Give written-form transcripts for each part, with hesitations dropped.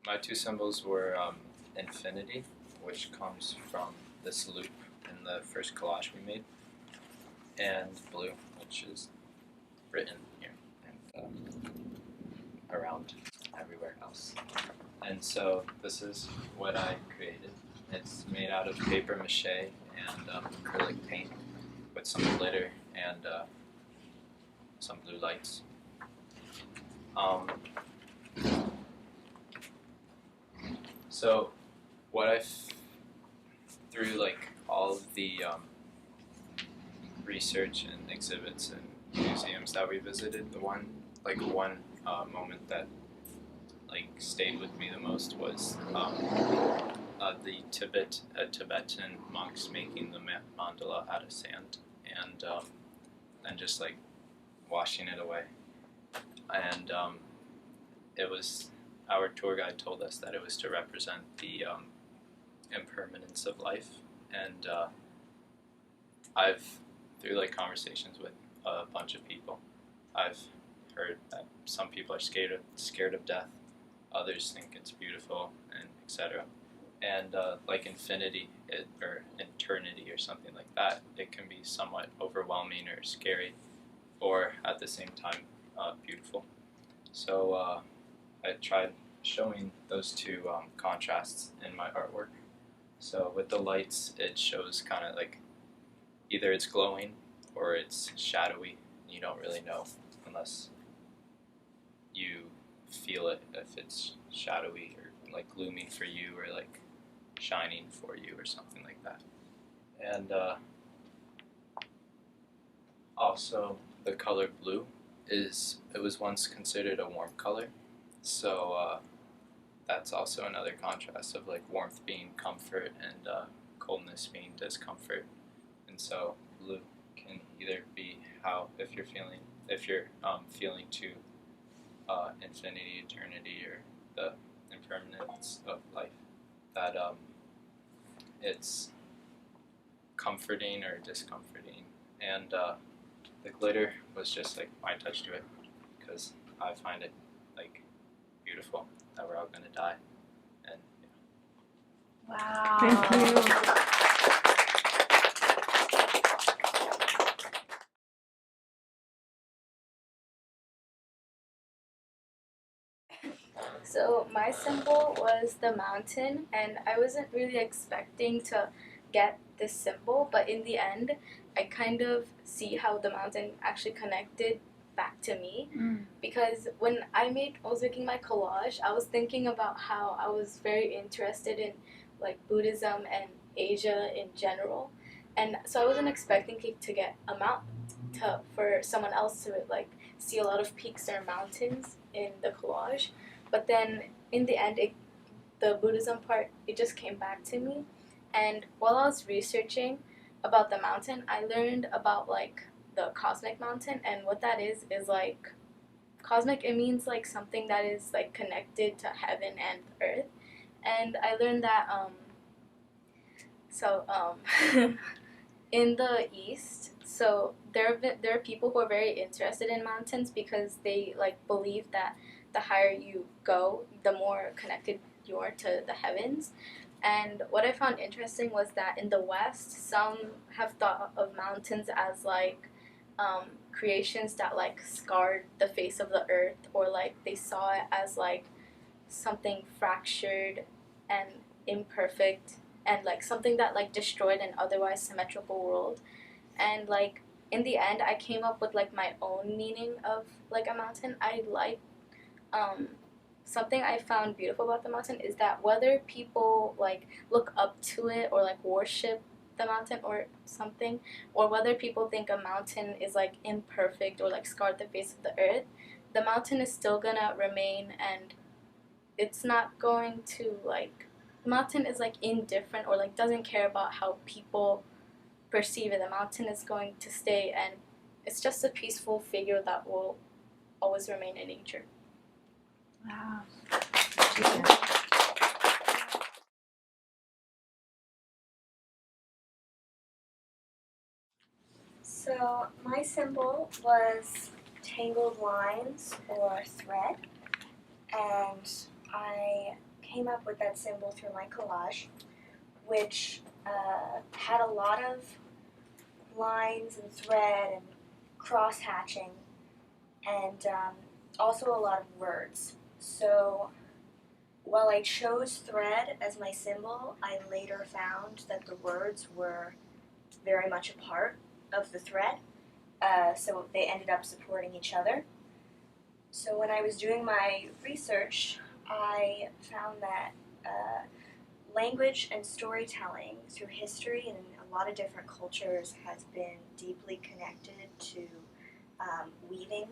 My two symbols were infinity, which comes from this loop in the first collage we made, and blue, which is written here and around everywhere else. And so this is what I created. It's made out of paper mache and acrylic paint with some glitter and some blue lights. So what through like all of the research and exhibits and museums that we visited, the one moment that like stayed with me the most was the Tibetan monks making the mandala out of sand and just like washing it away. And it was, our tour guide told us that it was to represent the impermanence of life. And I've, through like conversations with a bunch of people, I've heard that some people are scared of death, others think it's beautiful, and etc. And like infinity or eternity or something like that, it can be somewhat overwhelming or scary, or at the same time beautiful. So I tried showing those two contrasts in my artwork. So with the lights, it shows kind of like either it's glowing or it's shadowy. You don't really know unless you feel it, if it's shadowy or like glooming for you or like shining for you or something like that. And also the color blue it was once considered a warm color, so that's also another contrast of like warmth being comfort and coldness being discomfort. And so blue can either be how, if you're feeling to infinity, eternity, or the impermanence of life, that it's comforting or discomforting. And the glitter was just like my touch to it, because I find it like beautiful that we're all gonna die. And Wow. Thank you. So my symbol was the mountain, and I wasn't really expecting to get this symbol, but in the end, I kind of see how the mountain actually connected back to me. Because when I was making my collage, I was thinking about how I was very interested in like Buddhism and Asia in general, and so I wasn't expecting to get a for someone else to like see a lot of peaks or mountains in the collage. But then in the end, the Buddhism part, it just came back to me. And while I was researching about the mountain, I learned about like the cosmic mountain, and what that is like cosmic. It means like something that is like connected to heaven and earth. And I learned that in the East, so there are people who are very interested in mountains because they like believe that the higher you go, the more connected you are to the heavens. And what I found interesting was that in the West, some have thought of mountains as like creations that like scarred the face of the earth, or like they saw it as like something fractured and imperfect, and like something that like destroyed an otherwise symmetrical world. And like in the end, I came up with like my own meaning of like a mountain. I like something I found beautiful about the mountain is that whether people like look up to it or like worship the mountain or something, or whether people think a mountain is like imperfect or like scarred the face of the earth, the mountain is still gonna remain, and it's not going to like, the mountain is like indifferent or like doesn't care about how people perceive it. The mountain is going to stay, and it's just a peaceful figure that will always remain in nature. Wow. So my symbol was tangled lines or thread, and I came up with that symbol through my collage, which had a lot of lines and thread and cross hatching, and also a lot of words. So while I chose thread as my symbol, I later found that the words were very much a part of the thread, so they ended up supporting each other. So when I was doing my research, I found that language and storytelling through history and in a lot of different cultures has been deeply connected to weaving,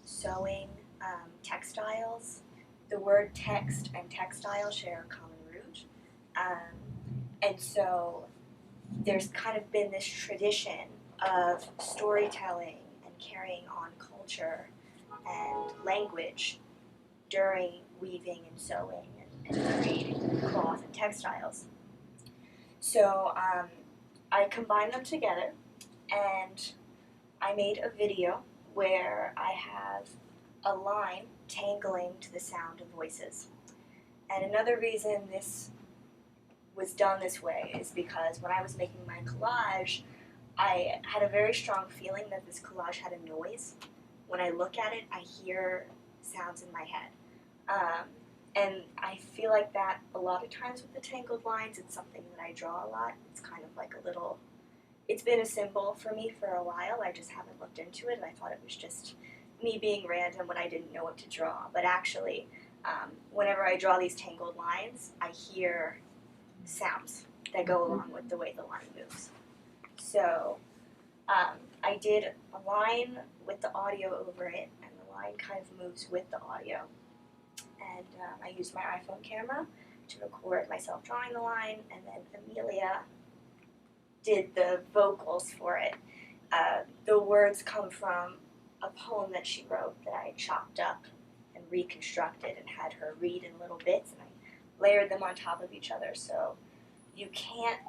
sewing, textiles. The word text and textile share a common root. And so there's kind of been this tradition of storytelling and carrying on culture and language during weaving and sewing and creating cloth and textiles. So I combined them together, and I made a video where I have a line tangling to the sound of voices. And another reason this was done this way is because when I was making my collage, I had a very strong feeling that this collage had a noise. When I look at it, I hear sounds in my head. And I feel like that a lot of times with the tangled lines, it's something that I draw a lot. It's kind of like a little, it's been a symbol for me for a while. I just haven't looked into it, and I thought it was just me being random when I didn't know what to draw. But actually, whenever I draw these tangled lines, I hear sounds that go along with the way the line moves. So I did a line with the audio over it, and the line kind of moves with the audio. And I used my iPhone camera to record myself drawing the line, and then Amelia did the vocals for it. The words come from a poem that she wrote that I chopped up and reconstructed and had her read in little bits, and I layered them on top of each other, so you can't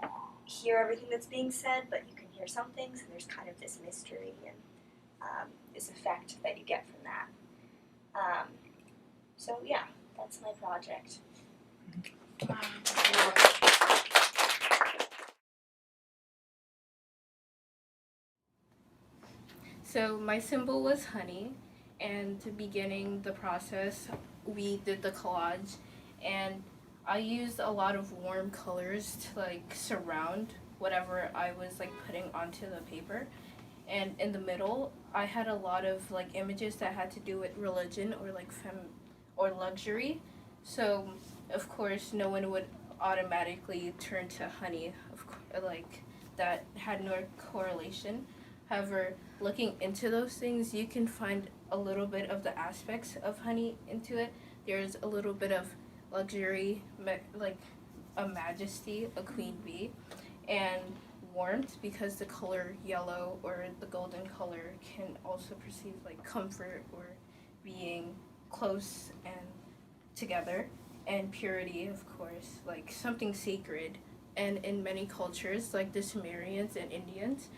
hear everything that's being said, but you can hear some things, and there's kind of this mystery and this effect that you get from that. So yeah, that's my project. So my symbol was honey, and beginning the process, we did the collage, and I used a lot of warm colors to like surround whatever I was like putting onto the paper. And in the middle, I had a lot of like images that had to do with religion or like or luxury. So of course, no one would automatically turn to honey. Like that had no correlation. However, looking into those things, you can find a little bit of the aspects of honey into it. There's a little bit of luxury, like a majesty, a queen bee, and warmth, because the color yellow or the golden color can also perceive like comfort or being close and together, and purity, of course, like something sacred. And in many cultures, like the Sumerians and Indians,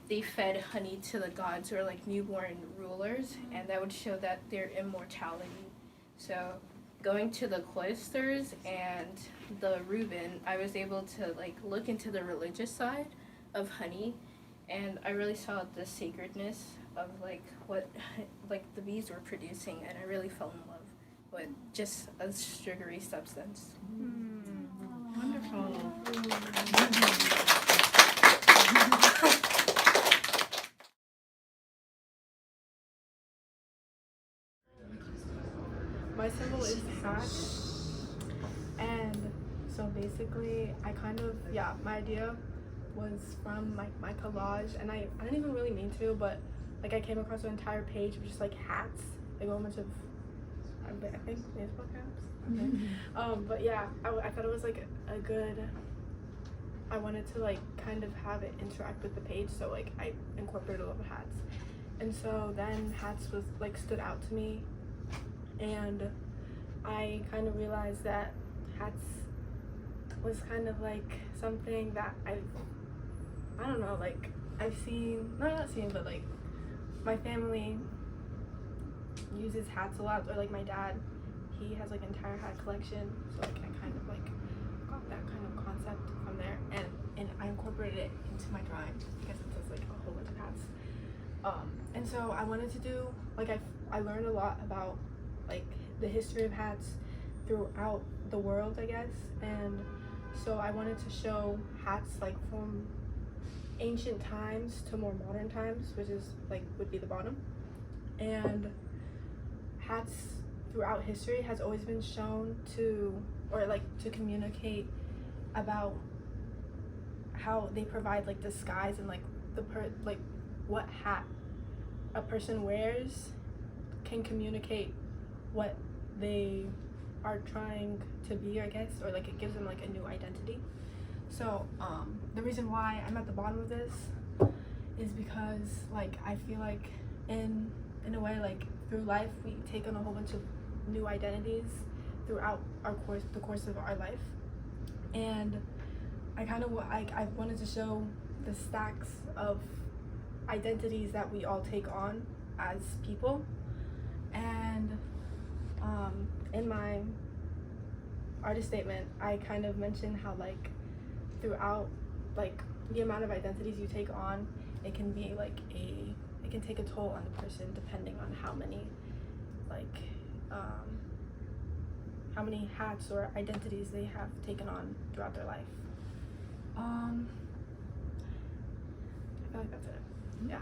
they fed honey to the gods or like newborn rulers, and that would show that their immortality. So going to the cloisters and the Reuben, I was able to like look into the religious side of honey, and I really saw the sacredness of like what like the bees were producing, and I really fell in love with just a sugary substance. Wonderful. My symbol is hat, and so basically I kind of, my idea was from my collage, and I didn't even really mean to, but like I came across an entire page of just like hats, like a whole bunch of, I think baseball caps. Okay. But yeah, I thought it was like a good, I wanted to like kind of have it interact with the page, so like I incorporated a lot of hats. And so then hats was like stood out to me, and I kind of realized that hats was kind of like something that I don't know, like I've seen, not seen, but like my family uses hats a lot, or like my dad, he has like an entire hat collection, so like I kind of like got that kind of concept from there, and I incorporated it into my drawing because it says like a whole bunch of hats. And so I wanted to do like I learned a lot about like the history of hats throughout the world, I guess, and so I wanted to show hats like from ancient times to more modern times, which is like would be the bottom. And hats throughout history has always been shown to, or like to communicate about how they provide like disguise and like like what hat a person wears can communicate what they are trying to be, I guess, or like it gives them like a new identity. So the reason why I'm at the bottom of this is because like I feel like in a way, like through life we take on a whole bunch of new identities throughout the course of our life, and I kind of I wanted to show the stacks of identities that we all take on as people. And in my artist statement I kind of mentioned how like throughout like the amount of identities you take on, it can be like it can take a toll on the person depending on how many like how many hats or identities they have taken on throughout their life. I feel like that's it. Yeah.